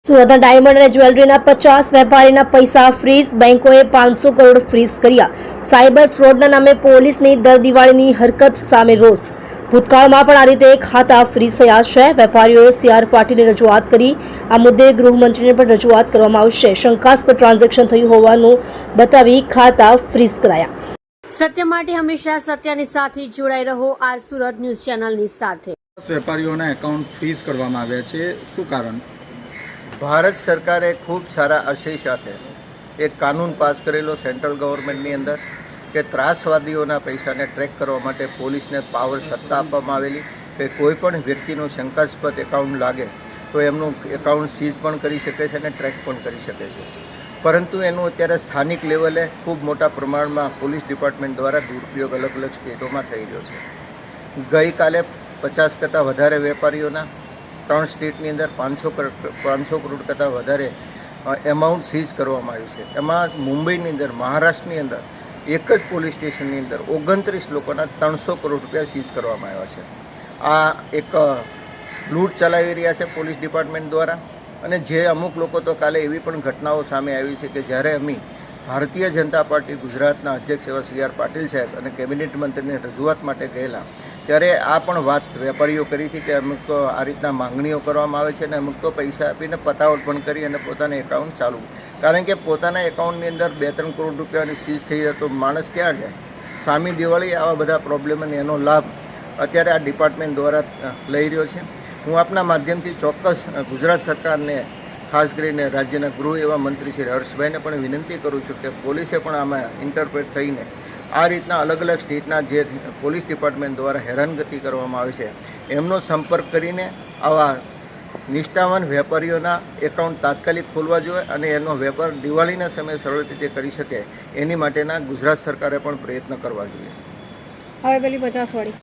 સુરતના ડાયમંડ અને જ્વેલરીના 50 વેપારીના પૈસા ફ્રીઝ, બેંકોએ 500 કરોડ ફ્રીઝ કર્યા. સાયબર ફ્રોડના નામે પોલીસની દર દિવાળીની હરકત સામે રોષ. ભૂતકાળમાં પણ આ રીતે ખાતા ફ્રીઝ થયા છે. વેપારીઓએ CR પાટીલને રજૂઆત કરી. આ મુદ્દે ગૃહમંત્રીને પણ રજૂઆત કરવામાં આવશે. શંકાસ્પદ ટ્રાન્ઝેક્શન થયું હોવાનું બતાવી ખાતા ફ્રીઝ કરાયા. સત્ય માટે હંમેશા સત્યની સાથે જોડાઈ રહો. આર સુરત ન્યૂઝ ચેનલની સાથે. વેપારીઓના એકાઉન્ટ ફ્રીઝ કરવામાં આવ્યા છે, શું કારણ? ભારત સરકારે ખૂબ સારા આશય સાથે એક કાનૂન પાસ કરેલો સેન્ટ્રલ ગવર્મેન્ટની અંદર કે ત્રાસવાદીઓના પૈસાને ટ્રેક કરવા માટે પોલીસને પાવર સત્તા આપવામાં આવેલી કે કોઈ પણ વ્યક્તિનું શંકાસ્પદ એકાઉન્ટ લાગે તો એમનું એકાઉન્ટ સીઝ પણ કરી શકે છે અને ટ્રેક પણ કરી શકે છે. પરંતુ એનું અત્યારે સ્થાનિક લેવલે ખૂબ મોટા પ્રમાણમાં પોલીસ ડિપાર્ટમેન્ટ દ્વારા દુરુપયોગ અલગ અલગ સ્ટેટોમાં થઈ રહ્યો છે. ગઈકાલે 50 કરતાં વધારે વેપારીઓના 3 સ્ટેટની અંદર 500 કરોડ કરતાં વધારે એમાઉન્ટ સીઝ કરવામાં આવ્યું છે. એમાં મુંબઈની અંદર, મહારાષ્ટ્રની અંદર એક જ પોલીસ સ્ટેશનની અંદર 29 લોકોના 300 કરોડ રૂપિયા સીઝ કરવામાં આવ્યા છે. આ એક લૂંટ ચલાવી રહ્યા છે પોલીસ ડિપાર્ટમેન્ટ દ્વારા. અને જે અમુક લોકો તો કાલે એવી પણ ઘટનાઓ સામે આવી છે કે જ્યારે અમે ભારતીય જનતા પાર્ટી ગુજરાતના અધ્યક્ષ એવા CR પાટીલ સાહેબ અને કેબિનેટ મંત્રીને રજૂઆત માટે ગયેલા ત્યારે આ પણ વાત વેપારીઓ કરી હતી કે અમુક તો આ રીતના માંગણીઓ કરવામાં આવે છે અને અમુક તો પૈસા આપીને પતાવટ પણ કરી અને પોતાના એકાઉન્ટ ચાલુ, કારણ કે પોતાના એકાઉન્ટની અંદર 2-3 કરોડ રૂપિયાની સીઝ થઈ જાય તો માણસ ક્યાં જાય? સામી દિવાળી આવા બધા પ્રોબ્લેમ અને એનો લાભ અત્યારે આ ડિપાર્ટમેન્ટ દ્વારા લઈ રહ્યો છે. હું આપના માધ્યમથી ચોક્કસ ગુજરાત સરકારને, ખાસ કરીને રાજ્યના ગૃહ એવા મંત્રી શ્રી હર્ષભાઈને પણ વિનંતી કરું છું કે પોલીસે પણ આમાં ઇન્ટરપ્રેટ થઈને આ રીતના અલગ અલગ સ્ટેટના જે પોલીસ ડિપાર્ટમેન્ટ દ્વારા હેરાનગતિ કરવામાં આવે છે એમનો સંપર્ક કરીને આવા નિષ્ઠાવાન વેપારીઓના એકાઉન્ટ તાત્કાલિક ખોલવા જોઈએ અને એનો વેપાર દિવાળીના સમયે સરળ રીતે કરી શકે એની માટેના ગુજરાત સરકારે પણ પ્રયત્ન કરવા જોઈએ. હવે પેલી 50 વાળી